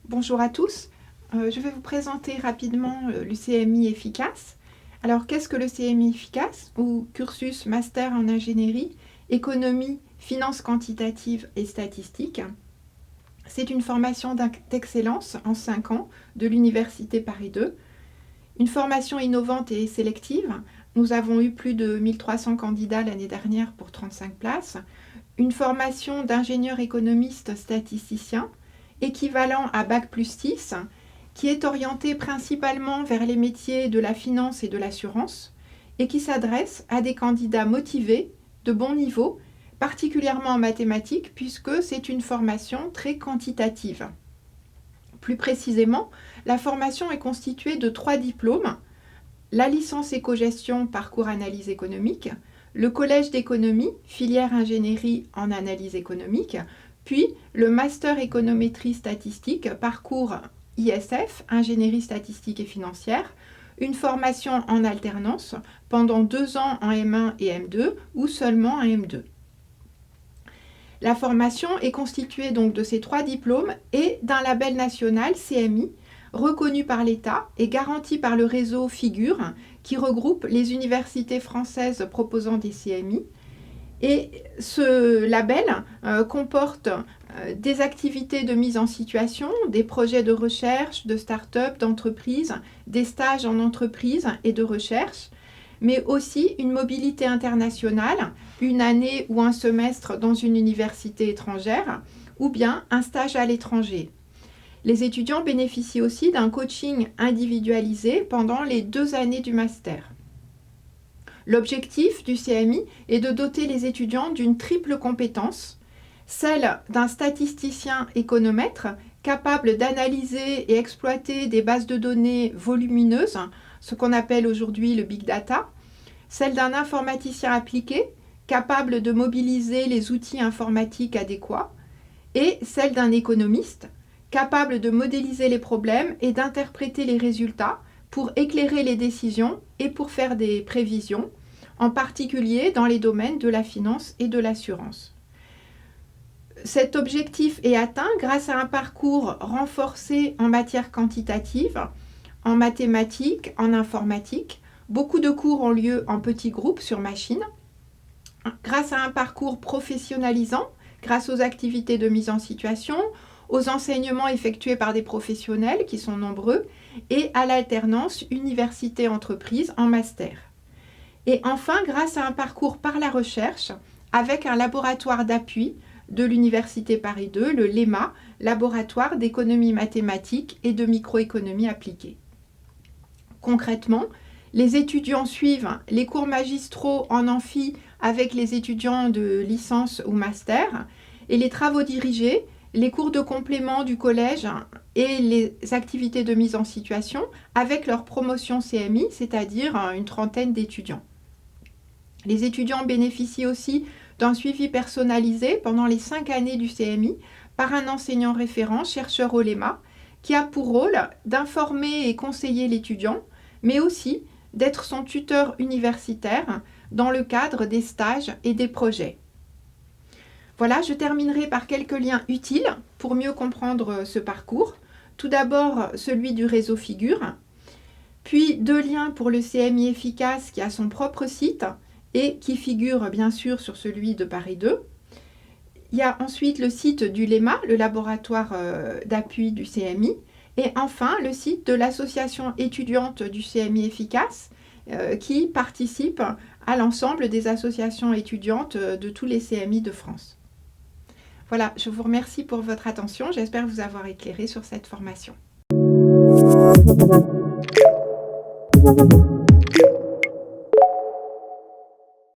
Bonjour à tous, je vais vous présenter rapidement le CMI efficace. Alors qu'est-ce que le CMI efficace ou cursus master en ingénierie, économie, finance quantitative et statistique? C'est une formation d'excellence en 5 ans de l'Université Paris 2. Une formation innovante et sélective. Nous avons eu plus de 1300 candidats l'année dernière pour 35 places. Une formation d'ingénieur économiste statisticien, équivalent à Bac+6, qui est orientée principalement vers les métiers de la finance et de l'assurance et qui s'adresse à des candidats motivés, de bon niveau, particulièrement en mathématiques puisque c'est une formation très quantitative. Plus précisément, la formation est constituée de 3 diplômes, la licence éco-gestion parcours analyse économique, le collège d'économie, filière ingénierie en analyse économique, puis le master économétrie statistique, parcours ISF, ingénierie statistique et financière, une formation en alternance pendant 2 ans en M1 et M2 ou seulement en M2. La formation est constituée donc de ces 3 diplômes et d'un label national CMI reconnu par l'État et garanti par le réseau Figure qui regroupe les universités françaises proposant des CMI. Et ce label comporte des activités de mise en situation, des projets de recherche, de start-up, d'entreprise, des stages en entreprise et de recherche, mais aussi une mobilité internationale, une année ou un semestre dans une université étrangère, ou bien un stage à l'étranger. Les étudiants bénéficient aussi d'un coaching individualisé pendant les 2 années du master. L'objectif du CMI est de doter les étudiants d'une triple compétence, celle d'un statisticien économètre capable d'analyser et exploiter des bases de données volumineuses, ce qu'on appelle aujourd'hui le big data, celle d'un informaticien appliqué capable de mobiliser les outils informatiques adéquats, et celle d'un économiste capable de modéliser les problèmes et d'interpréter les résultats pour éclairer les décisions et pour faire des prévisions, en particulier dans les domaines de la finance et de l'assurance. Cet objectif est atteint grâce à un parcours renforcé en matière quantitative, en mathématiques, en informatique. Beaucoup de cours ont lieu en petits groupes sur machine. Grâce à un parcours professionnalisant, grâce aux activités de mise en situation, aux enseignements effectués par des professionnels qui sont nombreux et à l'alternance université-entreprise en master. Et enfin, grâce à un parcours par la recherche avec un laboratoire d'appui de l'Université Paris 2, le LEMA, Laboratoire d'économie mathématique et de microéconomie appliquée. Concrètement, les étudiants suivent les cours magistraux en amphi avec les étudiants de licence ou master et les travaux dirigés, les cours de complément du collège et les activités de mise en situation avec leur promotion CMI, c'est-à-dire une trentaine d'étudiants. Les étudiants bénéficient aussi d'un suivi personnalisé pendant les 5 années du CMI par un enseignant référent, chercheur au LEMA, qui a pour rôle d'informer et conseiller l'étudiant, mais aussi d'être son tuteur universitaire dans le cadre des stages et des projets. Voilà, je terminerai par quelques liens utiles pour mieux comprendre ce parcours. Tout d'abord, celui du réseau Figure, puis 2 liens pour le CMI efficace qui a son propre site et qui figure bien sûr sur celui de Paris 2. Il y a ensuite le site du LEMA, le laboratoire d'appui du CMI, et enfin le site de l'association étudiante du CMI efficace qui participe à l'ensemble des associations étudiantes de tous les CMI de France. Voilà, je vous remercie pour votre attention. J'espère vous avoir éclairé sur cette formation.